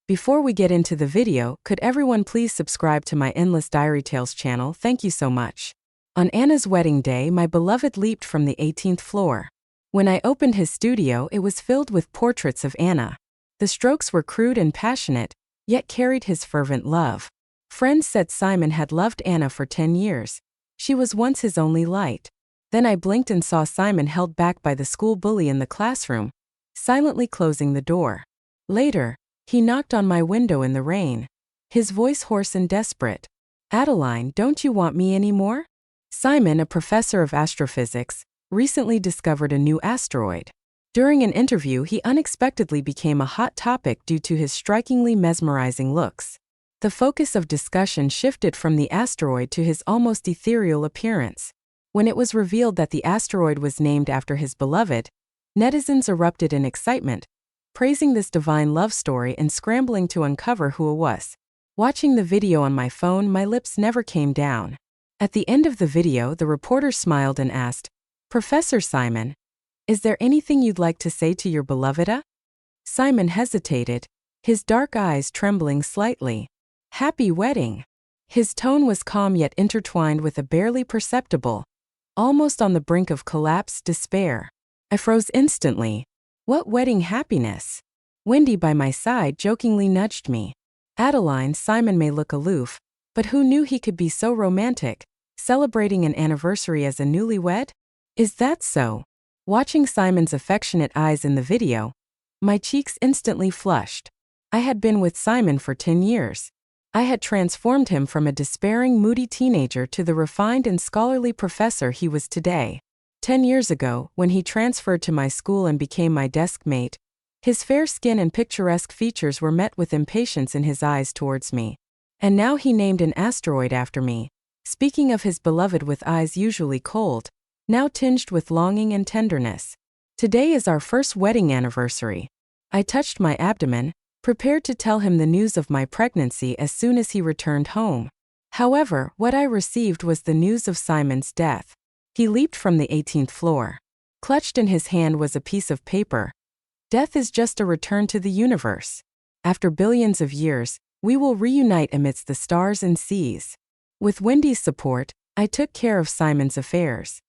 Before we get into the video, could everyone please subscribe to my Endless Diary Tales channel? Thank you so much. On Anna's wedding day, my beloved leaped from the 18th floor. When I opened his studio, it was filled with portraits of Anna. The strokes were crude and passionate, yet carried his fervent love. Friends said Simon had loved Anna for 10 years. She was once his only light. Then I blinked and saw Simon held back by the school bully in the classroom, silently closing the door. Later, he knocked on my window in the rain, his voice hoarse and desperate. "Adeline, don't you want me anymore?" Simon, a professor of astrophysics, recently discovered a new asteroid. During an interview, he unexpectedly became a hot topic due to his strikingly mesmerizing looks. The focus of discussion shifted from the asteroid to his almost ethereal appearance. When it was revealed that the asteroid was named after his beloved, netizens erupted in excitement, praising this divine love story and scrambling to uncover who it was. Watching the video on my phone, my lips never came down. At the end of the video, the reporter smiled and asked, "Professor Simon, is there anything you'd like to say to your beloved?" Simon hesitated, his dark eyes trembling slightly. "Happy wedding." His tone was calm yet intertwined with a barely perceptible, almost on the brink of collapse, despair. I froze instantly. What wedding happiness? Wendy by my side jokingly nudged me. "Adeline, Simon may look aloof, but who knew he could be so romantic, celebrating an anniversary as a newlywed? Is that so?" Watching Simon's affectionate eyes in the video, my cheeks instantly flushed. I had been with Simon for 10 years. I had transformed him from a despairing, moody teenager to the refined and scholarly professor he was today. 10 years ago, when he transferred to my school and became my desk mate, his fair skin and picturesque features were met with impatience in his eyes towards me. And now he named an asteroid after me, speaking of his beloved with eyes usually cold, now tinged with longing and tenderness. Today is our first wedding anniversary. I touched my abdomen, prepared to tell him the news of my pregnancy as soon as he returned home. However, what I received was the news of Simon's death. He leaped from the 18th floor. Clutched in his hand was a piece of paper. "Death is just a return to the universe. After billions of years, we will reunite amidst the stars and seas." With Wendy's support, I took care of Simon's affairs.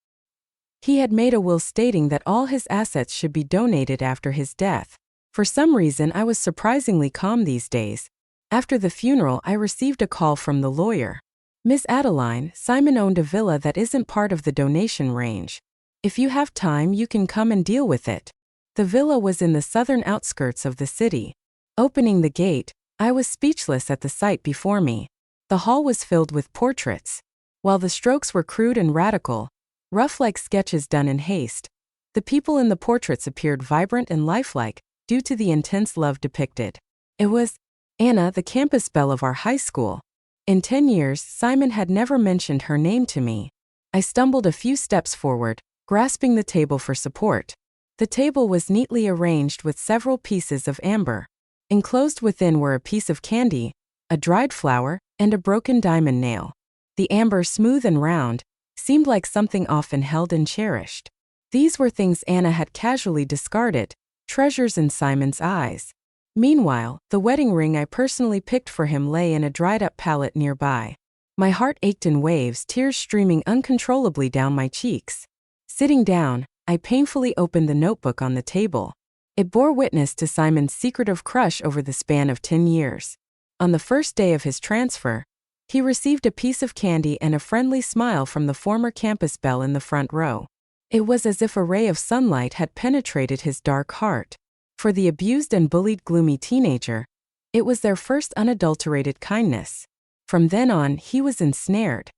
He had made a will stating that all his assets should be donated after his death. For some reason, I was surprisingly calm these days. After the funeral, I received a call from the lawyer. "Miss Adeline, Simon owned a villa that isn't part of the donation range. If you have time, you can come and deal with it." The villa was in the southern outskirts of the city. Opening the gate, I was speechless at the sight before me. The hall was filled with portraits. While the strokes were crude and radical, rough like sketches done in haste, the people in the portraits appeared vibrant and lifelike due to the intense love depicted. It was Anna, the campus belle of our high school. In 10 years, Simon had never mentioned her name to me. I stumbled a few steps forward, grasping the table for support. The table was neatly arranged with several pieces of amber. Enclosed within were a piece of candy, a dried flower, and a broken diamond nail. The amber, smooth and round, seemed like something often held and cherished. These were things Anna had casually discarded, treasures in Simon's eyes. Meanwhile, the wedding ring I personally picked for him lay in a dried-up pallet nearby. My heart ached in waves, tears streaming uncontrollably down my cheeks. Sitting down, I painfully opened the notebook on the table. It bore witness to Simon's secretive crush over the span of 10 years. On the first day of his transfer, he received a piece of candy and a friendly smile from the former campus belle in the front row. It was as if a ray of sunlight had penetrated his dark heart. For the abused and bullied gloomy teenager, it was their first unadulterated kindness. From then on, he was ensnared.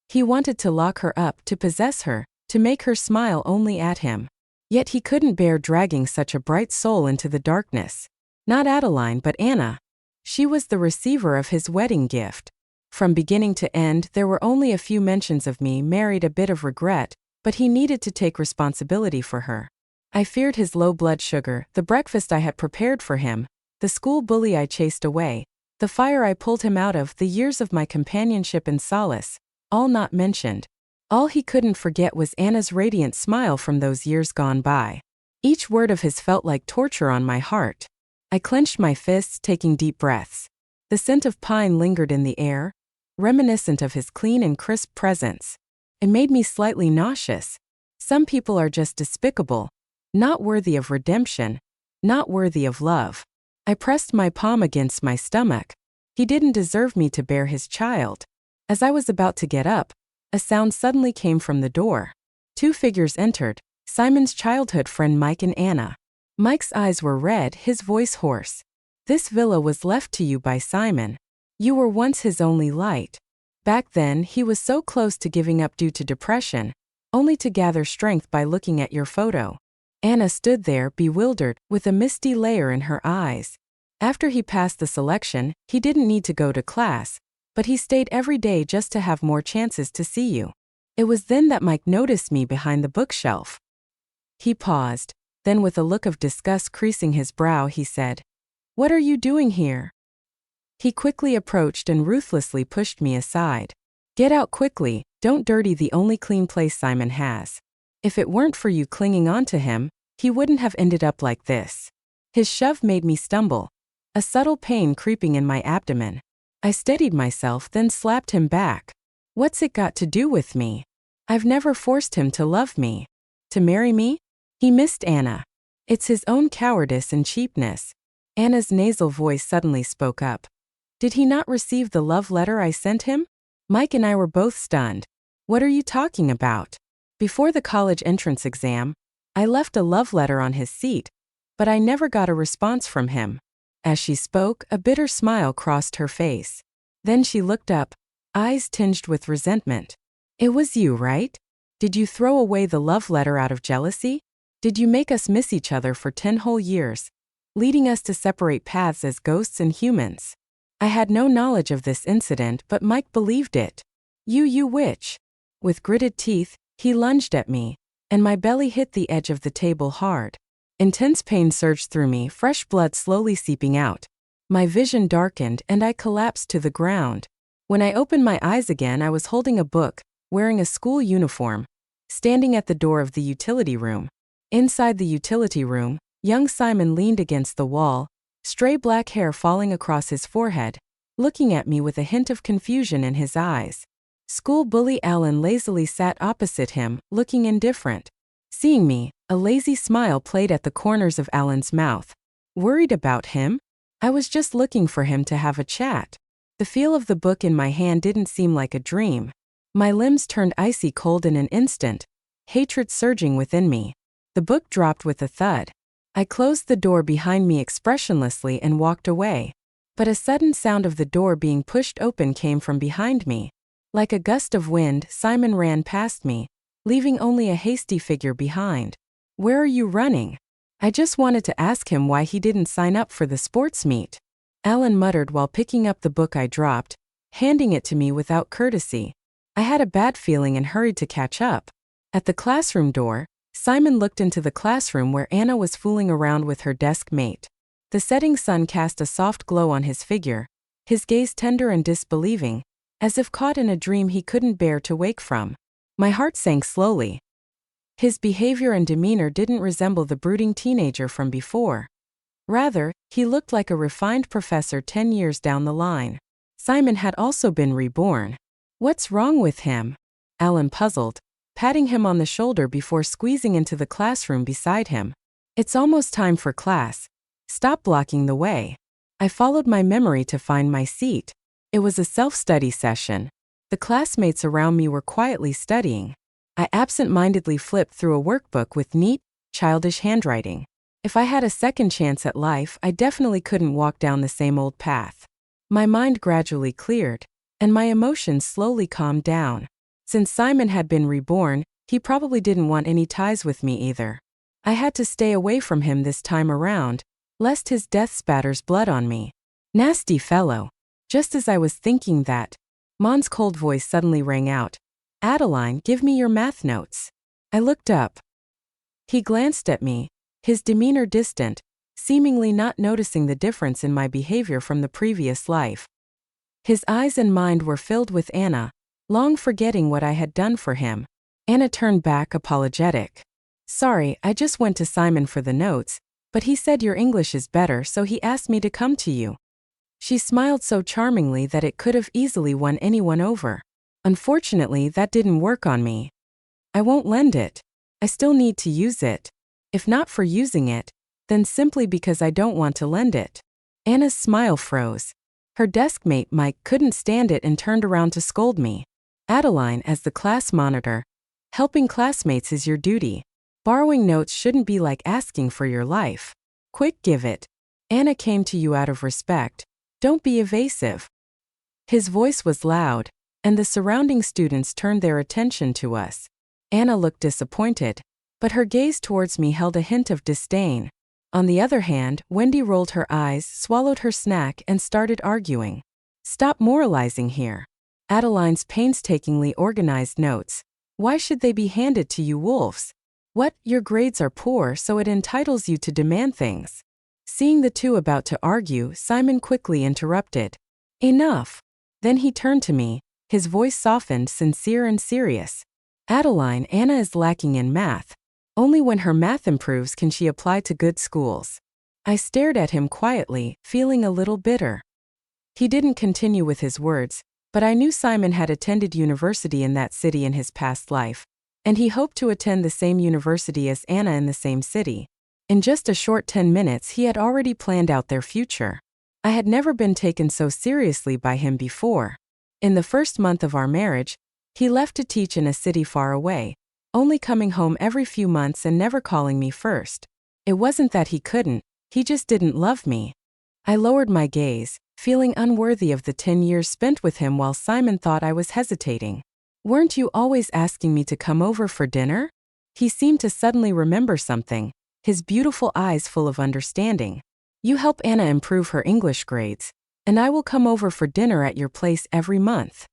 He wanted to lock her up, to possess her, to make her smile only at him. Yet he couldn't bear dragging such a bright soul into the darkness. Not Adeline, but Anna. She was the receiver of his wedding gift. From beginning to end, there were only a few mentions of me married, a bit of regret, but he needed to take responsibility for her. I feared his low blood sugar, the breakfast I had prepared for him, the school bully I chased away, the fire I pulled him out of, the years of my companionship and solace, all not mentioned. All he couldn't forget was Anna's radiant smile from those years gone by. Each word of his felt like torture on my heart. I clenched my fists, taking deep breaths. The scent of pine lingered in the air, reminiscent of his clean and crisp presence. It made me slightly nauseous. Some people are just despicable, not worthy of redemption, not worthy of love. I pressed my palm against my stomach. He didn't deserve me to bear his child. As I was about to get up, a sound suddenly came from the door. Two figures entered, Simon's childhood friend Mike and Anna. Mike's eyes were red, his voice hoarse. This villa was left to you by Simon. You were once his only light. Back then, he was so close to giving up due to depression, only to gather strength by looking at your photo. Anna stood there, bewildered, with a misty layer in her eyes. After he passed the selection, he didn't need to go to class, but he stayed every day just to have more chances to see you. It was then that Mike noticed me behind the bookshelf. He paused, then with a look of disgust creasing his brow, he said, "What are you doing here?" He quickly approached and ruthlessly pushed me aside. "Get out quickly, don't dirty the only clean place Simon has. If it weren't for you clinging on to him, he wouldn't have ended up like this." His shove made me stumble, a subtle pain creeping in my abdomen. I steadied myself, then slapped him back. What's it got to do with me? I've never forced him to love me. To marry me? He missed Anna. It's his own cowardice and cheapness. Anna's nasal voice suddenly spoke up. Did he not receive the love letter I sent him? Mike and I were both stunned. What are you talking about? Before the college entrance exam, I left a love letter on his seat, but I never got a response from him. As she spoke, a bitter smile crossed her face. Then she looked up, eyes tinged with resentment. It was you, right? Did you throw away the love letter out of jealousy? Did you make us miss each other for 10 whole years, leading us to separate paths as ghosts and humans? I had no knowledge of this incident, but Mike believed it. You witch. With gritted teeth, he lunged at me, and my belly hit the edge of the table hard. Intense pain surged through me, fresh blood slowly seeping out. My vision darkened and I collapsed to the ground. When I opened my eyes again, I was holding a book, wearing a school uniform, standing at the door of the utility room. Inside the utility room, young Simon leaned against the wall, stray black hair falling across his forehead, looking at me with a hint of confusion in his eyes. School bully Alan lazily sat opposite him, looking indifferent. Seeing me, a lazy smile played at the corners of Alan's mouth. Worried about him? I was just looking for him to have a chat. The feel of the book in my hand didn't seem like a dream. My limbs turned icy cold in an instant, hatred surging within me. The book dropped with a thud. I closed the door behind me expressionlessly and walked away. But a sudden sound of the door being pushed open came from behind me. Like a gust of wind, Simon ran past me, leaving only a hasty figure behind. Where are you running? I just wanted to ask him why he didn't sign up for the sports meet. Alan muttered while picking up the book I dropped, handing it to me without courtesy. I had a bad feeling and hurried to catch up. At the classroom door, Simon looked into the classroom where Anna was fooling around with her desk mate. The setting sun cast a soft glow on his figure, his gaze tender and disbelieving, as if caught in a dream he couldn't bear to wake from. My heart sank slowly. His behavior and demeanor didn't resemble the brooding teenager from before. Rather, he looked like a refined professor 10 years down the line. Simon had also been reborn. What's wrong with him? Alan puzzled, patting him on the shoulder before squeezing into the classroom beside him. It's almost time for class. Stop blocking the way. I followed my memory to find my seat. It was a self-study session. The classmates around me were quietly studying. I absent-mindedly flipped through a workbook with neat, childish handwriting. If I had a second chance at life, I definitely couldn't walk down the same old path. My mind gradually cleared, and my emotions slowly calmed down. Since Simon had been reborn, he probably didn't want any ties with me either. I had to stay away from him this time around, lest his death spatters blood on me. Nasty fellow. Just as I was thinking that, Mon's cold voice suddenly rang out. Adeline, give me your math notes. I looked up. He glanced at me, his demeanor distant, seemingly not noticing the difference in my behavior from the previous life. His eyes and mind were filled with Anna, long forgetting what I had done for him. Anna turned back apologetic. Sorry, I just went to Simon for the notes. But he said your English is better, so he asked me to come to you. She smiled so charmingly that it could have easily won anyone over. Unfortunately, that didn't work on me. I won't lend it. I still need to use it. If not for using it, then simply because I don't want to lend it. Anna's smile froze. Her deskmate Mike couldn't stand it and turned around to scold me. Adeline, as the class monitor, helping classmates is your duty. Borrowing notes shouldn't be like asking for your life. Quick, give it. Anna came to you out of respect. Don't be evasive. His voice was loud, and the surrounding students turned their attention to us. Anna looked disappointed, but her gaze towards me held a hint of disdain. On the other hand, Wendy rolled her eyes, swallowed her snack, and started arguing. Stop moralizing here. Adeline's painstakingly organized notes. Why should they be handed to you wolves? What, your grades are poor, so it entitles you to demand things. Seeing the two about to argue, Simon quickly interrupted. Enough. Then he turned to me, his voice softened, sincere and serious. Adeline, Anna is lacking in math. Only when her math improves can she apply to good schools. I stared at him quietly, feeling a little bitter. He didn't continue with his words, but I knew Simon had attended university in that city in his past life, and he hoped to attend the same university as Anna in the same city. In just a short 10 minutes he had already planned out their future. I had never been taken so seriously by him before. In the first month of our marriage, he left to teach in a city far away, only coming home every few months and never calling me first. It wasn't that he couldn't, he just didn't love me. I lowered my gaze, feeling unworthy of the 10 years spent with him while Simon thought I was hesitating. Weren't you always asking me to come over for dinner? He seemed to suddenly remember something, his beautiful eyes full of understanding. You help Anna improve her English grades, and I will come over for dinner at your place every month.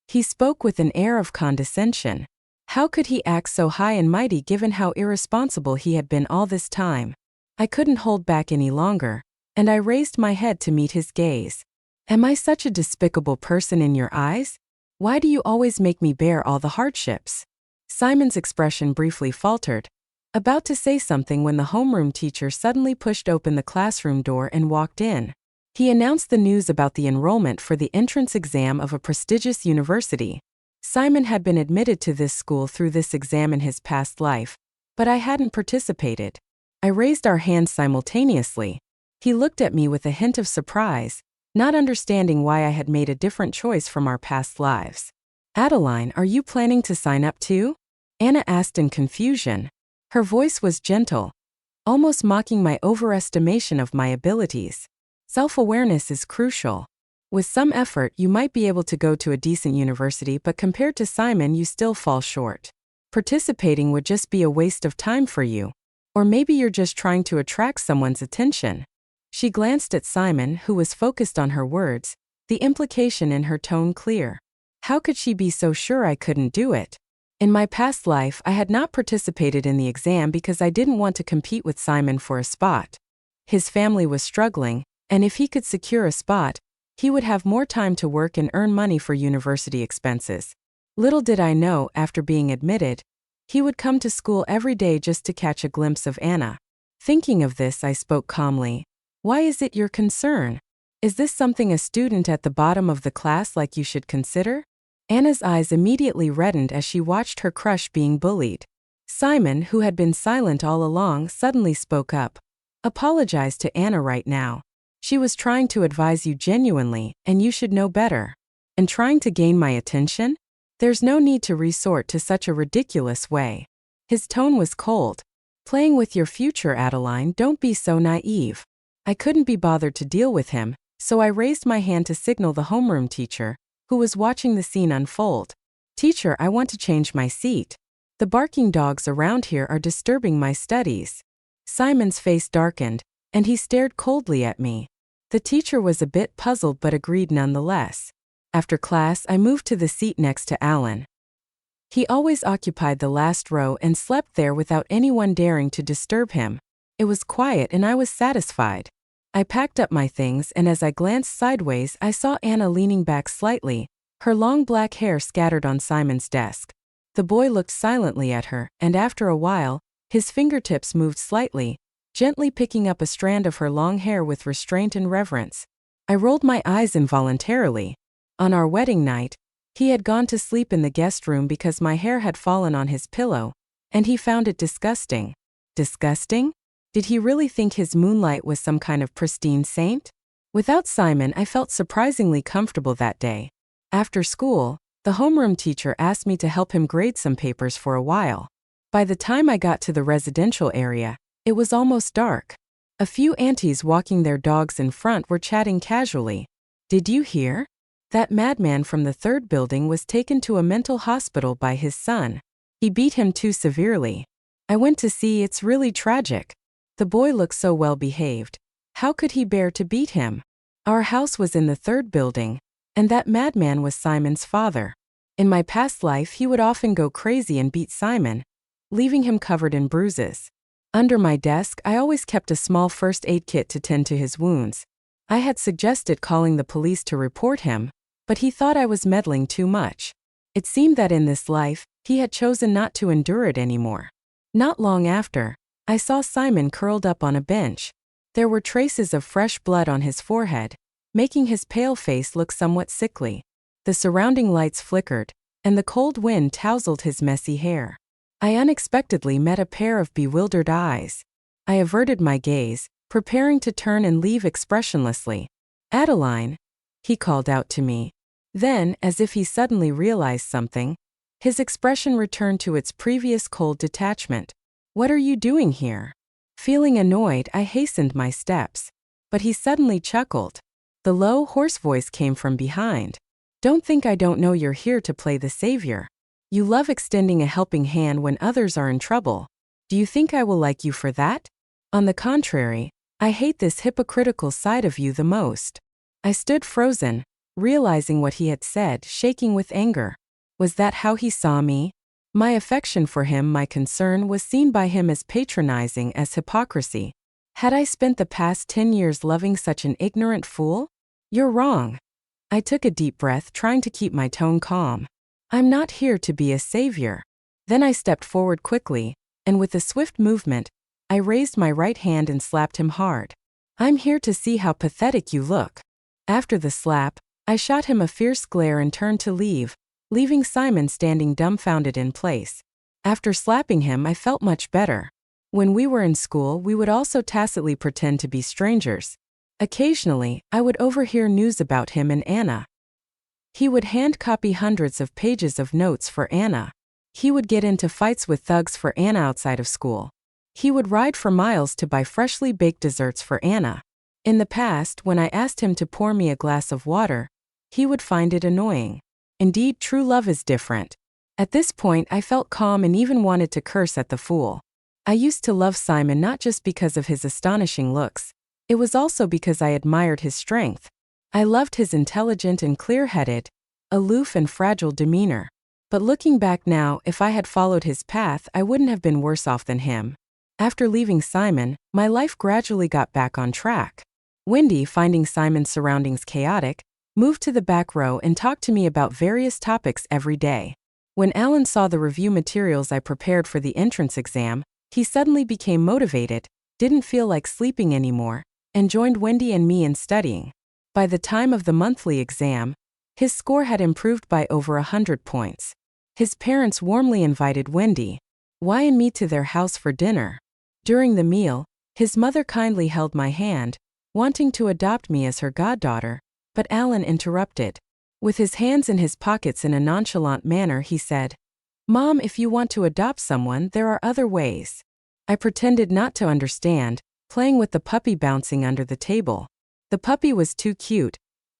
He spoke with an air of condescension. How could he act so high and mighty given how irresponsible he had been all this time? I couldn't hold back any longer, and I raised my head to meet his gaze. Am I such a despicable person in your eyes? Why do you always make me bear all the hardships? Simon's expression briefly faltered, about to say something when the homeroom teacher suddenly pushed open the classroom door and walked in. He announced the news about the enrollment for the entrance exam of a prestigious university. Simon had been admitted to this school through this exam in his past life, but I hadn't participated. I raised our hands simultaneously. He looked at me with a hint of surprise, not understanding why I had made a different choice from our past lives. Adeline, are you planning to sign up too? Anna asked in confusion. Her voice was gentle, almost mocking my overestimation of my abilities. Self-awareness is crucial. With some effort, you might be able to go to a decent university, but compared to Simon, you still fall short. Participating would just be a waste of time for you. Or maybe you're just trying to attract someone's attention. She glanced at Simon, who was focused on her words, the implication in her tone clear. How could she be so sure I couldn't do it? In my past life, I had not participated in the exam because I didn't want to compete with Simon for a spot. His family was struggling, and if he could secure a spot, he would have more time to work and earn money for university expenses. Little did I know, after being admitted, he would come to school every day just to catch a glimpse of Anna. Thinking of this, I spoke calmly. Why is it your concern? Is this something a student at the bottom of the class like you should consider? Anna's eyes immediately reddened as she watched her crush being bullied. Simon, who had been silent all along, suddenly spoke up. Apologize to Anna right now. She was trying to advise you genuinely, and you should know better. And trying to gain my attention? There's no need to resort to such a ridiculous way. His tone was cold. Playing with your future, Adeline, don't be so naive. I couldn't be bothered to deal with him, so I raised my hand to signal the homeroom teacher, who was watching the scene unfold. Teacher, I want to change my seat. The barking dogs around here are disturbing my studies. Simon's face darkened, and he stared coldly at me. The teacher was a bit puzzled but agreed nonetheless. After class, I moved to the seat next to Alan. He always occupied the last row and slept there without anyone daring to disturb him. It was quiet and I was satisfied. I packed up my things, and as I glanced sideways, I saw Anna leaning back slightly, her long black hair scattered on Simon's desk. The boy looked silently at her, and after a while, his fingertips moved slightly, gently picking up a strand of her long hair with restraint and reverence. I rolled my eyes involuntarily. On our wedding night, he had gone to sleep in the guest room because my hair had fallen on his pillow, and he found it disgusting. Disgusting? Did he really think his moonlight was some kind of pristine saint? Without Simon, I felt surprisingly comfortable that day. After school, the homeroom teacher asked me to help him grade some papers for a while. By the time I got to the residential area, it was almost dark. A few aunties walking their dogs in front were chatting casually. Did you hear? That madman from the third building was taken to a mental hospital by his son. He beat him too severely. I went to see. It's really tragic. The boy looks so well behaved. How could he bear to beat him? Our house was in the third building, and that madman was Simon's father. In my past life, he would often go crazy and beat Simon, leaving him covered in bruises. Under my desk, I always kept a small first aid kit to tend to his wounds. I had suggested calling the police to report him, but he thought I was meddling too much. It seemed that in this life, he had chosen not to endure it anymore. Not long after, I saw Simon curled up on a bench. There were traces of fresh blood on his forehead, making his pale face look somewhat sickly. The surrounding lights flickered, and the cold wind tousled his messy hair. I unexpectedly met a pair of bewildered eyes. I averted my gaze, preparing to turn and leave expressionlessly. "Adeline," he called out to me. Then, as if he suddenly realized something, his expression returned to its previous cold detachment. "What are you doing here?" Feeling annoyed, I hastened my steps. But he suddenly chuckled. The low, hoarse voice came from behind. "Don't think I don't know you're here to play the savior. You love extending a helping hand when others are in trouble. Do you think I will like you for that? On the contrary, I hate this hypocritical side of you the most." I stood frozen, realizing what he had said, shaking with anger. Was that how he saw me? My affection for him, my concern, was seen by him as patronizing, as hypocrisy. Had I spent the past 10 years loving such an ignorant fool? "You're wrong." I took a deep breath, trying to keep my tone calm. "I'm not here to be a savior." Then I stepped forward quickly, and with a swift movement, I raised my right hand and slapped him hard. "I'm here to see how pathetic you look." After the slap, I shot him a fierce glare and turned to leave, leaving Simon standing dumbfounded in place. After slapping him, I felt much better. When we were in school, we would also tacitly pretend to be strangers. Occasionally, I would overhear news about him and Anna. He would hand copy hundreds of pages of notes for Anna. He would get into fights with thugs for Anna outside of school. He would ride for miles to buy freshly baked desserts for Anna. In the past, when I asked him to pour me a glass of water, he would find it annoying. Indeed, true love is different. At this point, I felt calm and even wanted to curse at the fool. I used to love Simon not just because of his astonishing looks. It was also because I admired his strength. I loved his intelligent and clear-headed, aloof and fragile demeanor. But looking back now, if I had followed his path, I wouldn't have been worse off than him. After leaving Simon, my life gradually got back on track. Wendy, finding Simon's surroundings chaotic, moved to the back row and talked to me about various topics every day. When Alan saw the review materials I prepared for the entrance exam, he suddenly became motivated, didn't feel like sleeping anymore, and joined Wendy and me in studying. By the time of the monthly exam, his score had improved by over 100 points. His parents warmly invited Wendy, Y and me to their house for dinner. During the meal, his mother kindly held my hand, wanting to adopt me as her goddaughter, but Alan interrupted. With his hands in his pockets in a nonchalant manner, he said, "Mom, if you want to adopt someone, there are other ways." I pretended not to understand, playing with the puppy bouncing under the table. The puppy was too cute,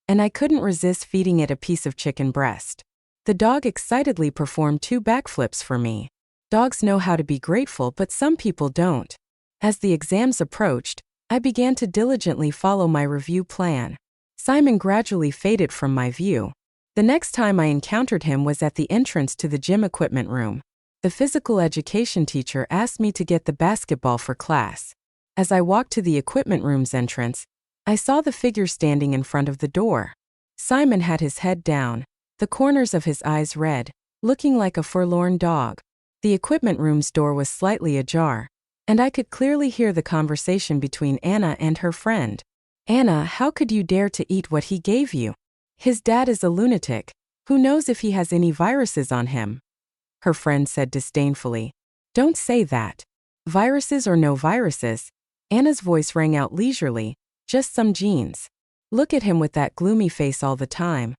and I couldn't resist feeding it a piece of chicken breast. The dog excitedly performed 2 backflips for me. Dogs know how to be grateful, but some people don't. As the exams approached, I began to diligently follow my review plan. Simon gradually faded from my view. The next time I encountered him was at the entrance to the gym equipment room. The physical education teacher asked me to get the basketball for class. As I walked to the equipment room's entrance, I saw the figure standing in front of the door. Simon had his head down, the corners of his eyes red, looking like a forlorn dog. The equipment room's door was slightly ajar, And I could clearly hear the conversation between Anna and her friend. "Anna, how could you dare to eat what he gave you? His dad is a lunatic. Who knows if he has any viruses on him?" Her friend said disdainfully. "Don't say that. Viruses or no viruses." Anna's voice rang out leisurely. "Just some genes. Look at him with that gloomy face all the time.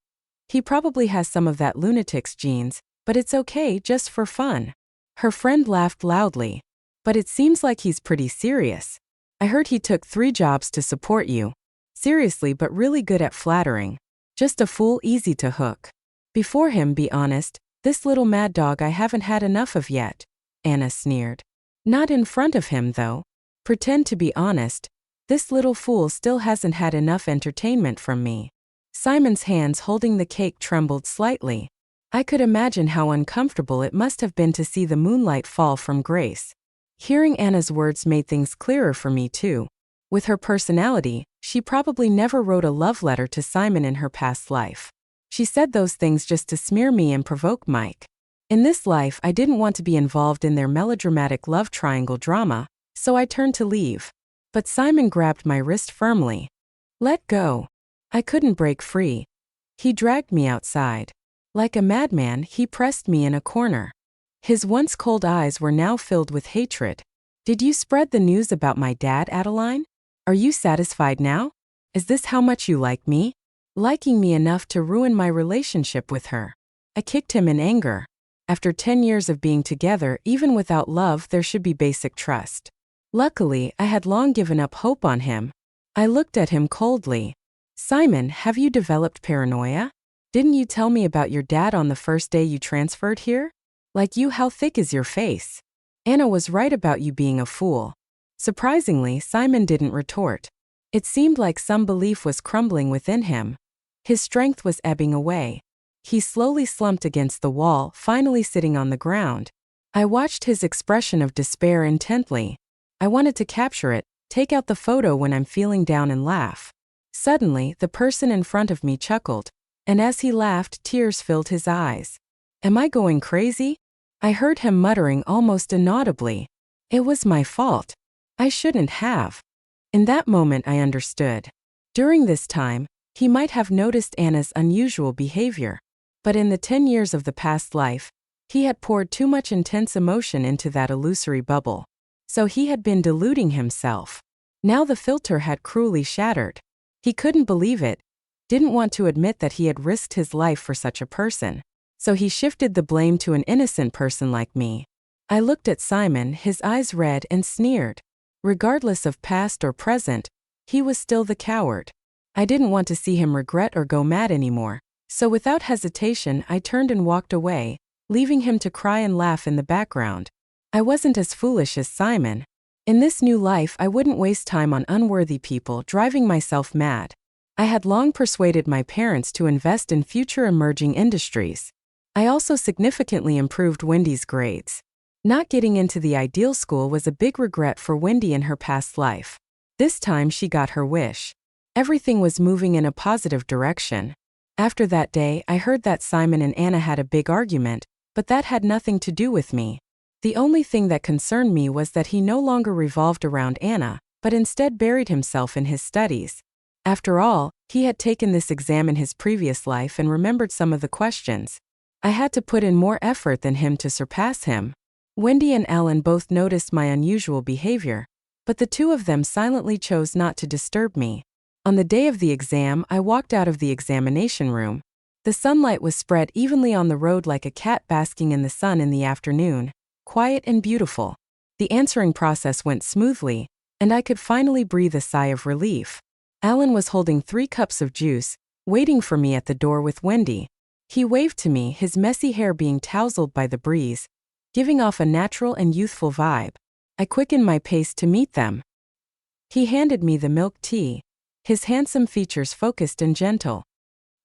He probably has some of that lunatic's genes, but it's okay, just for fun." Her friend laughed loudly. "But it seems like he's pretty serious. I heard he took 3 jobs to support you. Seriously, but really good at flattering. Just a fool, easy to hook. Before him, be honest, this little mad dog I haven't had enough of yet." Anna sneered. "Not in front of him, though. Pretend to be honest. This little fool still hasn't had enough entertainment from me." Simon's hands holding the cake trembled slightly. I could imagine how uncomfortable it must have been to see the moonlight fall from Grace. Hearing Anna's words made things clearer for me too. With her personality, she probably never wrote a love letter to Simon in her past life. She said those things just to smear me and provoke Mike. In this life, I didn't want to be involved in their melodramatic love triangle drama, so I turned to leave. But Simon grabbed my wrist firmly. "Let go." I couldn't break free. He dragged me outside. Like a madman, he pressed me in a corner. His once cold eyes were now filled with hatred. "Did you spread the news about my dad, Adeline? Are you satisfied now? Is this how much you like me? Liking me enough to ruin my relationship with her?" I kicked him in anger. After 10 years of being together, even without love, there should be basic trust. Luckily, I had long given up hope on him. I looked at him coldly. "Simon, have you developed paranoia? Didn't you tell me about your dad on the first day you transferred here? Like you, how thick is your face? Anna was right about you being a fool." Surprisingly, Simon didn't retort. It seemed like some belief was crumbling within him. His strength was ebbing away. He slowly slumped against the wall, finally sitting on the ground. I watched his expression of despair intently. I wanted to capture it, take out the photo when I'm feeling down and laugh. Suddenly, the person in front of me chuckled, and as he laughed, tears filled his eyes. Am I going crazy? I heard him muttering almost inaudibly. It was my fault. I shouldn't have. In that moment I understood. During this time, he might have noticed Anna's unusual behavior. But in the 10 years of the past life, he had poured too much intense emotion into that illusory bubble. So he had been deluding himself. Now the filter had cruelly shattered. He couldn't believe it, didn't want to admit that he had risked his life for such a person. So he shifted the blame to an innocent person like me. I looked at Simon, his eyes red, and sneered. Regardless of past or present, he was still the coward. I didn't want to see him regret or go mad anymore. So without hesitation, I turned and walked away, leaving him to cry and laugh in the background. I wasn't as foolish as Simon. In this new life, I wouldn't waste time on unworthy people driving myself mad. I had long persuaded my parents to invest in future emerging industries. I also significantly improved Wendy's grades. Not getting into the ideal school was a big regret for Wendy in her past life. This time she got her wish. Everything was moving in a positive direction. After that day, I heard that Simon and Anna had a big argument, but that had nothing to do with me. The only thing that concerned me was that he no longer revolved around Anna, but instead buried himself in his studies. After all, he had taken this exam in his previous life and remembered some of the questions. I had to put in more effort than him to surpass him. Wendy and Ellen both noticed my unusual behavior, but the two of them silently chose not to disturb me. On the day of the exam, I walked out of the examination room. The sunlight was spread evenly on the road like a cat basking in the sun in the afternoon, quiet and beautiful. The answering process went smoothly, and I could finally breathe a sigh of relief. Alan was holding 3 cups of juice, waiting for me at the door with Wendy. He waved to me, his messy hair being tousled by the breeze, giving off a natural and youthful vibe. I quickened my pace to meet them. He handed me the milk tea, his handsome features focused and gentle.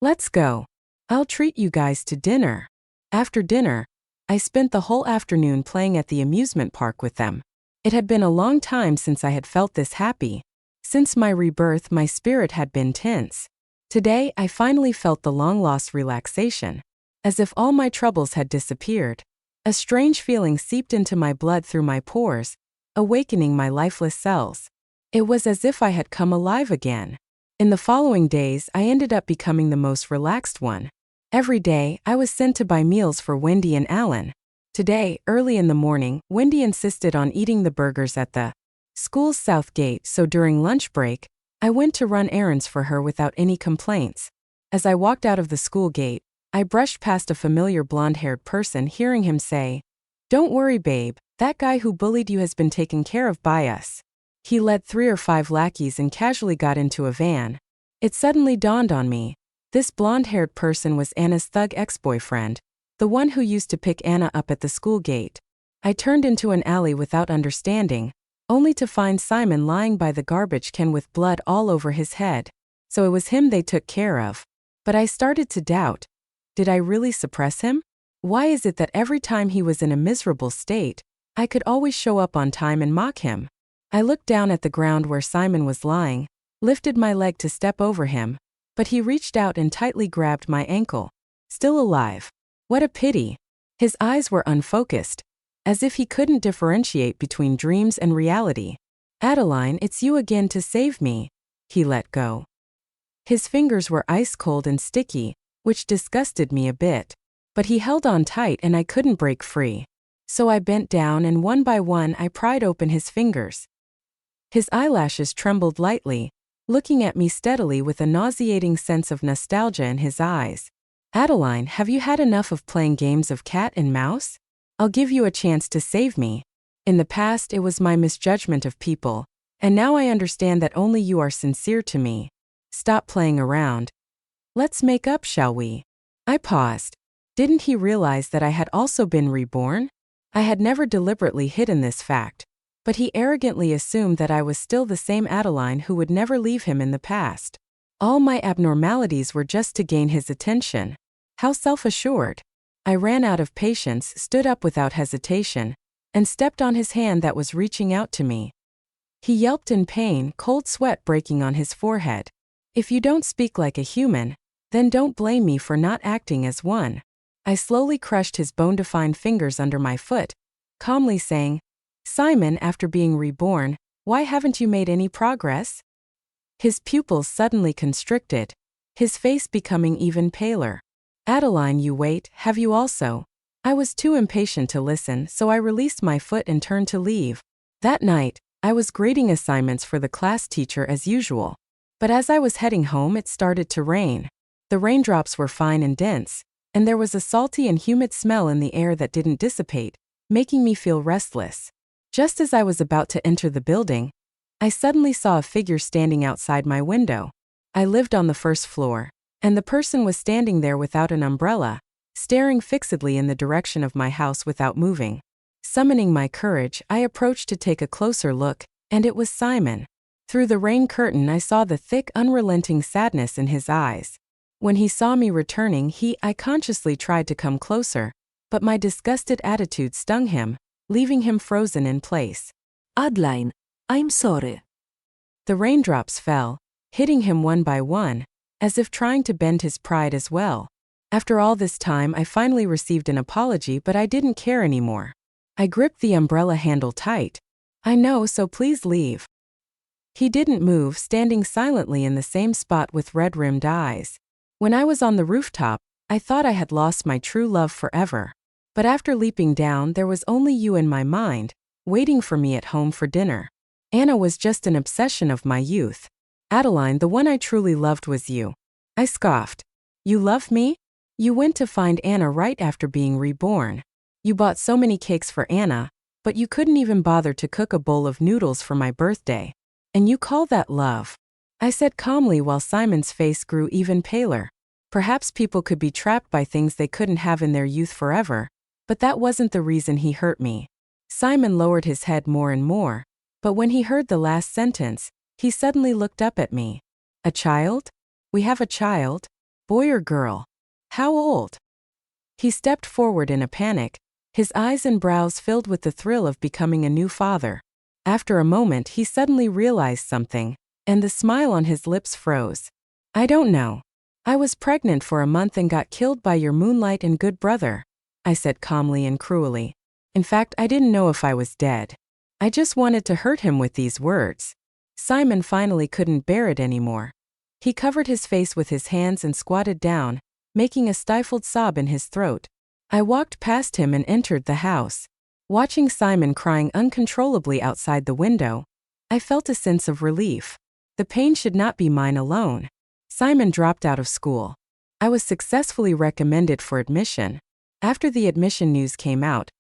"Let's go. I'll treat you guys to dinner." After dinner, I spent the whole afternoon playing at the amusement park with them. It had been a long time since I had felt this happy. Since my rebirth, my spirit had been tense. Today, I finally felt the long-lost relaxation, as if all my troubles had disappeared. A strange feeling seeped into my blood through my pores, awakening my lifeless cells. It was as if I had come alive again. In the following days, I ended up becoming the most relaxed one. Every day, I was sent to buy meals for Wendy and Alan. Today, early in the morning, Wendy insisted on eating the burgers at the school's south gate, so during lunch break, I went to run errands for her without any complaints. As I walked out of the school gate, I brushed past a familiar blonde-haired person, hearing him say, "Don't worry, babe, that guy who bullied you has been taken care of by us." He led 3 or 5 lackeys and casually got into a van. It suddenly dawned on me. This blonde-haired person was Anna's thug ex-boyfriend, the one who used to pick Anna up at the school gate. I turned into an alley without understanding, only to find Simon lying by the garbage can with blood all over his head. So it was him they took care of. But I started to doubt. Did I really suppress him? Why is it that every time he was in a miserable state, I could always show up on time and mock him? I looked down at the ground where Simon was lying, lifted my leg to step over him, but he reached out and tightly grabbed my ankle. Still alive. What a pity. His eyes were unfocused, as if he couldn't differentiate between dreams and reality. "Adeline, it's you again to save me." He let go. His fingers were ice cold and sticky, which disgusted me a bit. But he held on tight and I couldn't break free. So I bent down and one by one I pried open his fingers. His eyelashes trembled lightly, looking at me steadily with a nauseating sense of nostalgia in his eyes. "Adeline, have you had enough of playing games of cat and mouse? I'll give you a chance to save me. In the past it was my misjudgment of people, and now I understand that only you are sincere to me. Stop playing around. Let's make up, shall we?" I paused. Didn't he realize that I had also been reborn? I had never deliberately hidden this fact, but he arrogantly assumed that I was still the same Adeline who would never leave him in the past. All my abnormalities were just to gain his attention. How self-assured. I ran out of patience, stood up without hesitation, and stepped on his hand that was reaching out to me. He yelped in pain, cold sweat breaking on his forehead. "If you don't speak like a human, then don't blame me for not acting as one." I slowly crushed his bone-defined fingers under my foot, calmly saying, "Simon, after being reborn, why haven't you made any progress?" His pupils suddenly constricted, his face becoming even paler. "Adeline, you wait, have you also?" I was too impatient to listen, so I released my foot and turned to leave. That night, I was grading assignments for the class teacher as usual. But as I was heading home, it started to rain. The raindrops were fine and dense, and there was a salty and humid smell in the air that didn't dissipate, making me feel restless. Just as I was about to enter the building, I suddenly saw a figure standing outside my window. I lived on the first floor, and the person was standing there without an umbrella, staring fixedly in the direction of my house without moving. Summoning my courage, I approached to take a closer look, and it was Simon. Through the rain curtain, I saw the thick, unrelenting sadness in his eyes. When he saw me returning, I consciously tried to come closer, but my disgusted attitude stung him, leaving him frozen in place. "Adeline, I'm sorry." The raindrops fell, hitting him one by one, as if trying to bend his pride as well. After all this time, I finally received an apology, but I didn't care anymore. I gripped the umbrella handle tight. "I know, so please leave." He didn't move, standing silently in the same spot with red-rimmed eyes. When I was on the rooftop, I thought I had lost my true love forever. But after leaping down, there was only you in my mind, waiting for me at home for dinner. Anna was just an obsession of my youth. "Adeline, the one I truly loved was you." I scoffed. "You love me? You went to find Anna right after being reborn. You bought so many cakes for Anna, but you couldn't even bother to cook a bowl of noodles for my birthday. And you call that love?" I said calmly while Simon's face grew even paler. Perhaps people could be trapped by things they couldn't have in their youth forever, but that wasn't the reason he hurt me. Simon lowered his head more and more, but when he heard the last sentence, he suddenly looked up at me. "A child? We have a child? Boy or girl? How old?" He stepped forward in a panic, his eyes and brows filled with the thrill of becoming a new father. After a moment, he suddenly realized something, and the smile on his lips froze. "I don't know. I was pregnant for a month and got killed by your moonlight and good brother," I said calmly and cruelly. In fact, I didn't know if I was dead. I just wanted to hurt him with these words. Simon finally couldn't bear it anymore. He covered his face with his hands and squatted down, making a stifled sob in his throat. I walked past him and entered the house. Watching Simon crying uncontrollably outside the window, I felt a sense of relief. The pain should not be mine alone. Simon dropped out of school. I was successfully recommended for admission. After the admission news came out,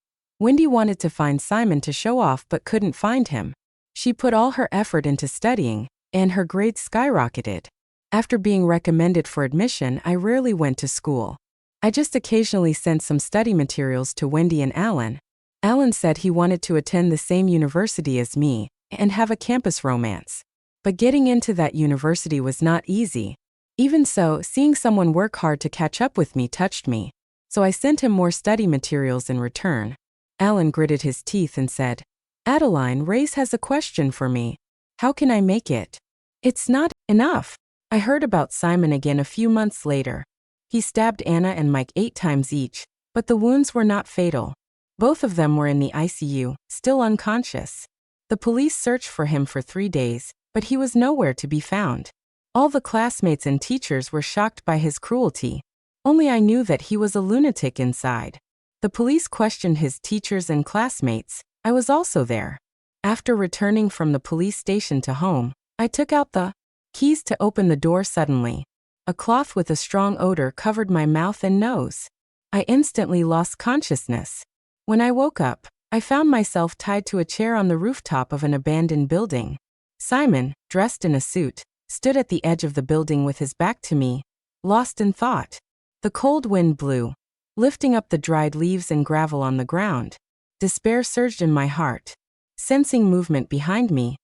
Wendy wanted to find Simon to show off but couldn't find him. She put all her effort into studying, and her grades skyrocketed. After being recommended for admission, I rarely went to school. I just occasionally sent some study materials to Wendy and Alan. Alan said he wanted to attend the same university as me and have a campus romance. But getting into that university was not easy. Even so, seeing someone work hard to catch up with me touched me. So I sent him more study materials in return. Alan gritted his teeth and said, "Adeline, Race has a question for me. How can I make it?" "It's not enough." I heard about Simon again a few months later. He stabbed Anna and Mike 8 times each, but the wounds were not fatal. Both of them were in the ICU, still unconscious. The police searched for him for 3 days, but he was nowhere to be found. All the classmates and teachers were shocked by his cruelty. Only I knew that he was a lunatic inside. The police questioned his teachers and classmates. I was also there. After returning from the police station to home, I took out the keys to open the door suddenly. A cloth with a strong odor covered my mouth and nose. I instantly lost consciousness. When I woke up, I found myself tied to a chair on the rooftop of an abandoned building. Simon, dressed in a suit, stood at the edge of the building with his back to me, lost in thought. The cold wind blew, lifting up the dried leaves and gravel on the ground. Despair surged in my heart. Sensing movement behind me,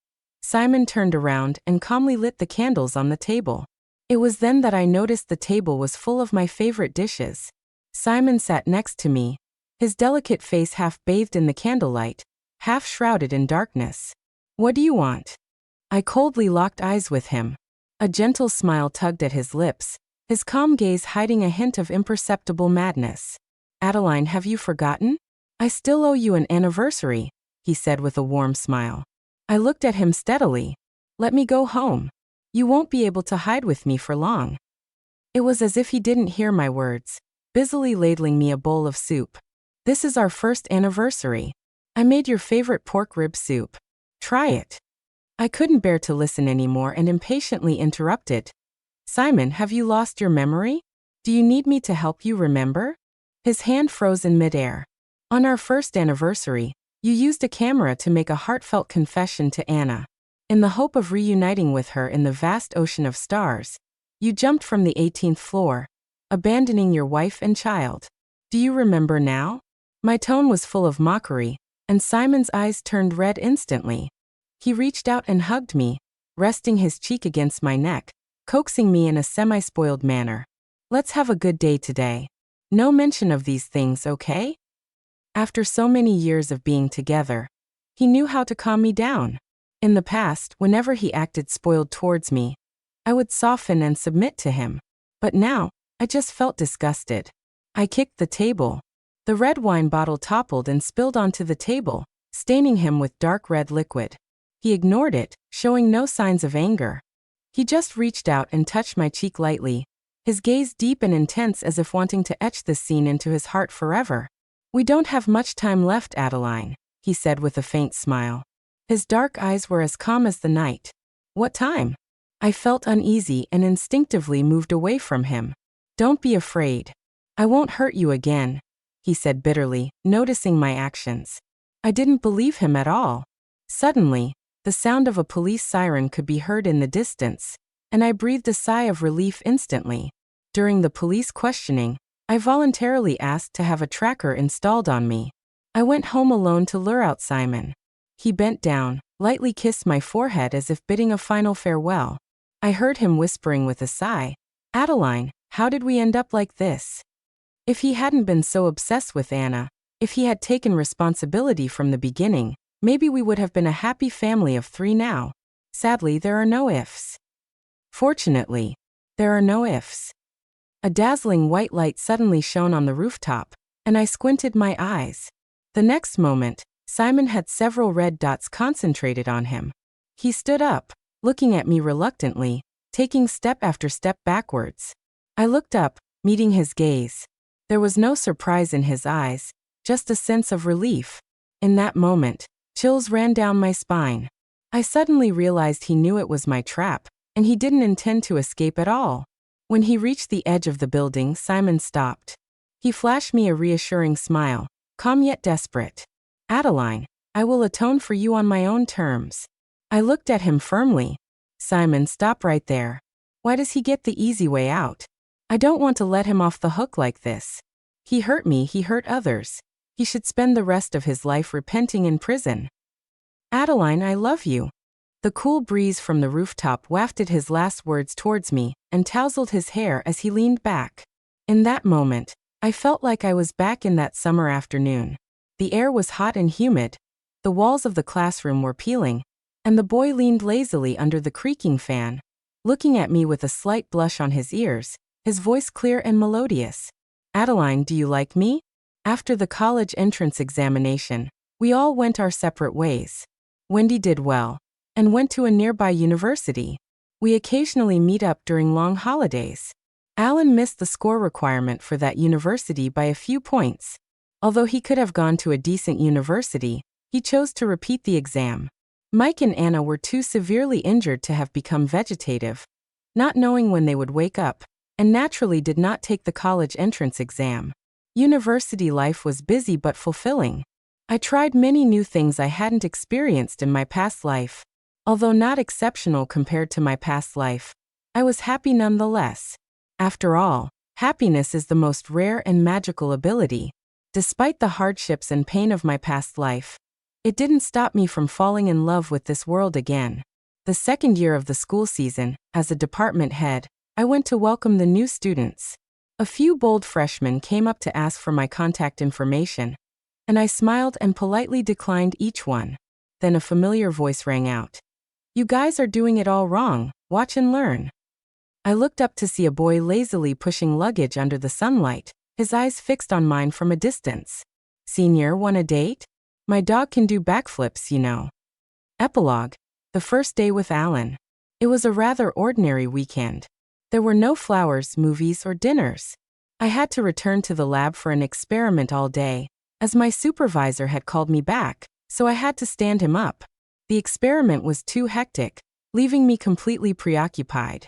Simon turned around and calmly lit the candles on the table. It was then that I noticed the table was full of my favorite dishes. Simon sat next to me, his delicate face half bathed in the candlelight, half shrouded in darkness. "What do you want?" I coldly locked eyes with him. A gentle smile tugged at his lips, his calm gaze hiding a hint of imperceptible madness. "Adeline, have you forgotten? I still owe you an anniversary," he said with a warm smile. I looked at him steadily. "Let me go home. You won't be able to hide with me for long." It was as if he didn't hear my words, busily ladling me a bowl of soup. "This is our first anniversary. I made your favorite pork rib soup. Try it." I couldn't bear to listen anymore and impatiently interrupted. "Simon, have you lost your memory? Do you need me to help you remember?" His hand froze in midair. "On our first anniversary, you used a camera to make a heartfelt confession to Anna. In the hope of reuniting with her in the vast ocean of stars, you jumped from the 18th floor, abandoning your wife and child. Do you remember now?" My tone was full of mockery, and Simon's eyes turned red instantly. He reached out and hugged me, resting his cheek against my neck, coaxing me in a semi-spoiled manner. "Let's have a good day today. No mention of these things, okay?" After so many years of being together, he knew how to calm me down. In the past, whenever he acted spoiled towards me, I would soften and submit to him. But now, I just felt disgusted. I kicked the table. The red wine bottle toppled and spilled onto the table, staining him with dark red liquid. He ignored it, showing no signs of anger. He just reached out and touched my cheek lightly, his gaze deep and intense as if wanting to etch this scene into his heart forever. "We don't have much time left, Adeline," he said with a faint smile. His dark eyes were as calm as the night. "What time?" I felt uneasy and instinctively moved away from him. "Don't be afraid. I won't hurt you again," he said bitterly, noticing my actions. I didn't believe him at all. Suddenly, the sound of a police siren could be heard in the distance, and I breathed a sigh of relief instantly. During the police questioning, I voluntarily asked to have a tracker installed on me. I went home alone to lure out Simon. He bent down, lightly kissed my forehead as if bidding a final farewell. I heard him whispering with a sigh, "Adeline, how did we end up like this?" If he hadn't been so obsessed with Anna, if he had taken responsibility from the beginning, maybe we would have been a happy family of 3 now. Sadly, there are no ifs. Fortunately, there are no ifs. A dazzling white light suddenly shone on the rooftop, and I squinted my eyes. The next moment, Simon had several red dots concentrated on him. He stood up, looking at me reluctantly, taking step after step backwards. I looked up, meeting his gaze. There was no surprise in his eyes, just a sense of relief. In that moment, chills ran down my spine. I suddenly realized he knew it was my trap, and he didn't intend to escape at all. When he reached the edge of the building, Simon stopped. He flashed me a reassuring smile, calm yet desperate. "Adeline, I will atone for you on my own terms." I looked at him firmly. "Simon, stop right there. Why does he get the easy way out? I don't want to let him off the hook like this. He hurt me, he hurt others. He should spend the rest of his life repenting in prison." "Adeline, I love you." The cool breeze from the rooftop wafted his last words towards me and tousled his hair as he leaned back. In that moment, I felt like I was back in that summer afternoon. The air was hot and humid, the walls of the classroom were peeling, and the boy leaned lazily under the creaking fan, looking at me with a slight blush on his ears, his voice clear and melodious. "Adeline, do you like me?" After the college entrance examination, we all went our separate ways. Wendy did well and went to a nearby university. We occasionally meet up during long holidays. Alan missed the score requirement for that university by a few points. Although he could have gone to a decent university, he chose to repeat the exam. Mike and Anna were too severely injured to have become vegetative, not knowing when they would wake up, and naturally did not take the college entrance exam. University life was busy but fulfilling. I tried many new things I hadn't experienced in my past life. Although not exceptional compared to my past life, I was happy nonetheless. After all, happiness is the most rare and magical ability. Despite the hardships and pain of my past life, it didn't stop me from falling in love with this world again. The second year of the school season, as a department head, I went to welcome the new students. A few bold freshmen came up to ask for my contact information, and I smiled and politely declined each one. Then a familiar voice rang out. "You guys are doing it all wrong, watch and learn." I looked up to see a boy lazily pushing luggage under the sunlight, his eyes fixed on mine from a distance. "Senior, want a date? My dog can do backflips, you know." Epilogue. The first day with Alan. It was a rather ordinary weekend. There were no flowers, movies, or dinners. I had to return to the lab for an experiment all day, as my supervisor had called me back, so I had to stand him up. The experiment was too hectic, leaving me completely preoccupied.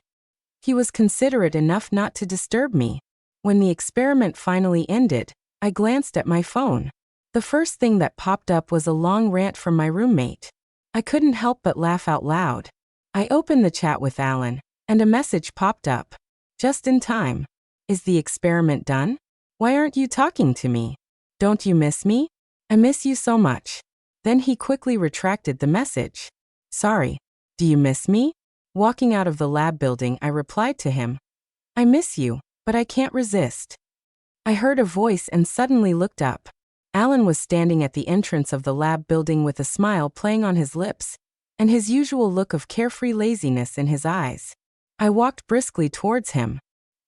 He was considerate enough not to disturb me. When the experiment finally ended, I glanced at my phone. The first thing that popped up was a long rant from my roommate. I couldn't help but laugh out loud. I opened the chat with Alan, and a message popped up. "Just in time. Is the experiment done? Why aren't you talking to me? Don't you miss me? I miss you so much." Then he quickly retracted the message. "Sorry. Do you miss me?" Walking out of the lab building, I replied to him. "I miss you, but I can't resist." I heard a voice and suddenly looked up. Alan was standing at the entrance of the lab building with a smile playing on his lips, and his usual look of carefree laziness in his eyes. I walked briskly towards him.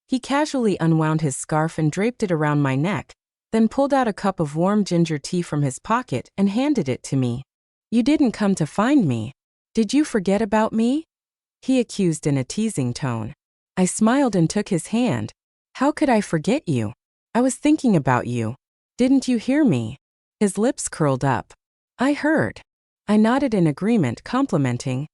He casually unwound his scarf and draped it around my neck, then pulled out a cup of warm ginger tea from his pocket and handed it to me. "You didn't come to find me. Did you forget about me?" he accused in a teasing tone. I smiled and took his hand. "How could I forget you? I was thinking about you. Didn't you hear me?" His lips curled up. "I heard." I nodded in agreement, complimenting.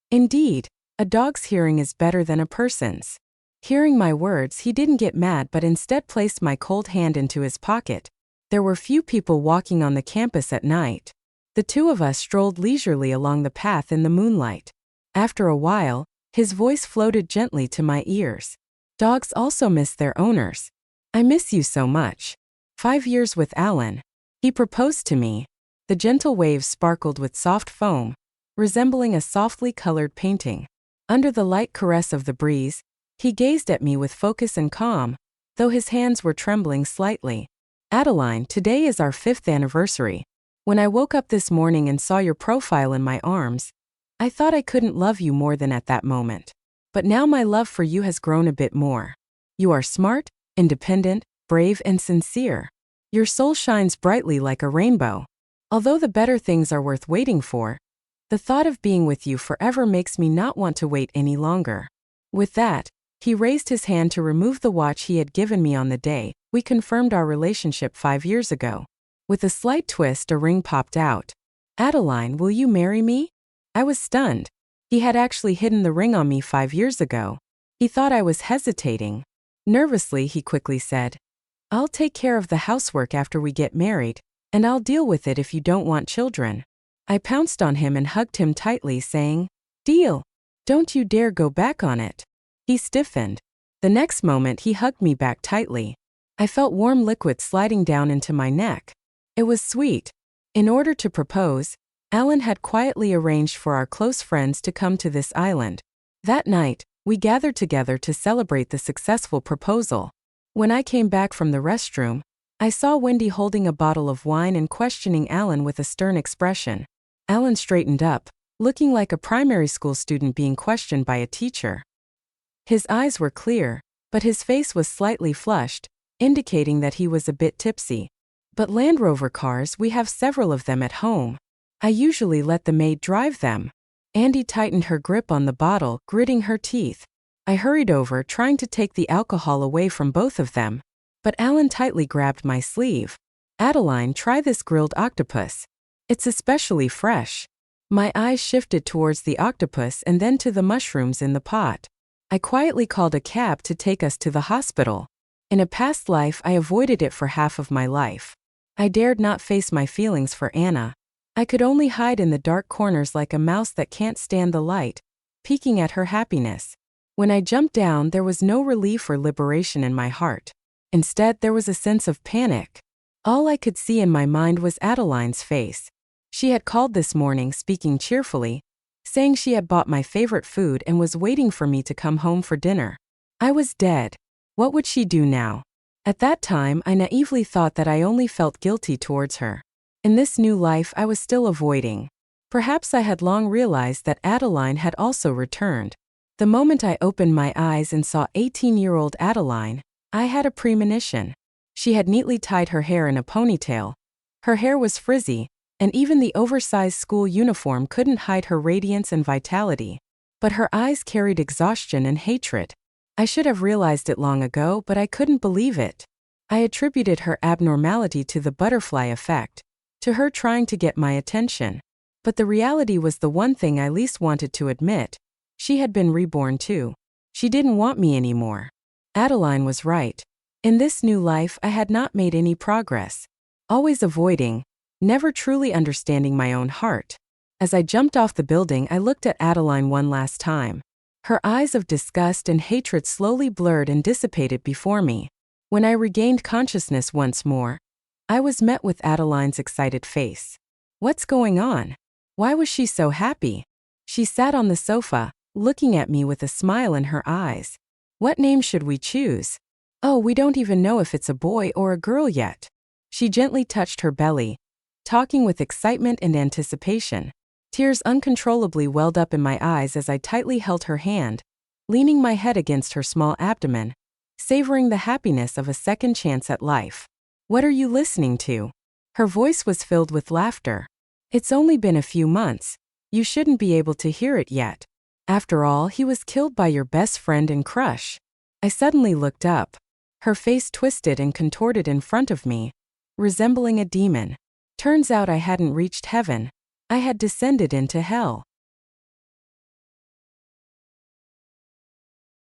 "Indeed, a dog's hearing is better than a person's." Hearing my words, he didn't get mad but instead placed my cold hand into his pocket. There were few people walking on the campus at night. The two of us strolled leisurely along the path in the moonlight. After a while, his voice floated gently to my ears. "Dogs also miss their owners. I miss you so much. 5 years with Alan." He proposed to me. The gentle waves sparkled with soft foam, resembling a softly colored painting. Under the light caress of the breeze, he gazed at me with focus and calm, though his hands were trembling slightly. "Adeline, today is our 5th anniversary. When I woke up this morning and saw your profile in my arms, I thought I couldn't love you more than at that moment. But now my love for you has grown a bit more. You are smart, independent, brave, and sincere. Your soul shines brightly like a rainbow. Although the better things are worth waiting for, the thought of being with you forever makes me not want to wait any longer. With that, he raised his hand to remove the watch he had given me on the day we confirmed our relationship 5 years ago. With a slight twist, a ring popped out. "Adeline, will you marry me?" I was stunned. He had actually hidden the ring on me 5 years ago. He thought I was hesitating. Nervously, he quickly said, "I'll take care of the housework after we get married, and I'll deal with it if you don't want children." I pounced on him and hugged him tightly, saying, "Deal. Don't you dare go back on it." He stiffened. The next moment, he hugged me back tightly. I felt warm liquid sliding down into my neck. It was sweet. In order to propose, Alan had quietly arranged for our close friends to come to this island. That night, we gathered together to celebrate the successful proposal. When I came back from the restroom, I saw Wendy holding a bottle of wine and questioning Alan with a stern expression. Alan straightened up, looking like a primary school student being questioned by a teacher. His eyes were clear, but his face was slightly flushed, indicating that he was a bit tipsy. "But Land Rover cars, we have several of them at home. I usually let the maid drive them." Andy tightened her grip on the bottle, gritting her teeth. I hurried over, trying to take the alcohol away from both of them. But Alan tightly grabbed my sleeve. "Adeline, try this grilled octopus. It's especially fresh." My eyes shifted towards the octopus and then to the mushrooms in the pot. I quietly called a cab to take us to the hospital. In a past life, I avoided it for half of my life. I dared not face my feelings for Anna. I could only hide in the dark corners like a mouse that can't stand the light, peeking at her happiness. When I jumped down, there was no relief or liberation in my heart. Instead, there was a sense of panic. All I could see in my mind was Adeline's face. She had called this morning, speaking cheerfully, saying she had bought my favorite food and was waiting for me to come home for dinner. I was dead. What would she do now? At that time, I naively thought that I only felt guilty towards her. In this new life, I was still avoiding. Perhaps I had long realized that Adeline had also returned. The moment I opened my eyes and saw 18-year-old Adeline, I had a premonition. She had neatly tied her hair in a ponytail. Her hair was frizzy, and even the oversized school uniform couldn't hide her radiance and vitality. But her eyes carried exhaustion and hatred. I should have realized it long ago, but I couldn't believe it. I attributed her abnormality to the butterfly effect, to her trying to get my attention. But the reality was the one thing I least wanted to admit. She had been reborn too. She didn't want me anymore. Adeline was right. In this new life, I had not made any progress. Always avoiding, never truly understanding my own heart. As I jumped off the building, I looked at Adeline one last time. Her eyes of disgust and hatred slowly blurred and dissipated before me. When I regained consciousness once more, I was met with Adeline's excited face. What's going on? Why was she so happy? She sat on the sofa, looking at me with a smile in her eyes. What name should we choose? Oh, we don't even know if it's a boy or a girl yet. She gently touched her belly, talking with excitement and anticipation. Tears uncontrollably welled up in my eyes as I tightly held her hand, leaning my head against her small abdomen, savoring the happiness of a second chance at life. What are you listening to? Her voice was filled with laughter. It's only been a few months. You shouldn't be able to hear it yet. After all, he was killed by your best friend and crush. I suddenly looked up. Her face twisted and contorted in front of me, resembling a demon. Turns out I hadn't reached heaven. I had descended into hell.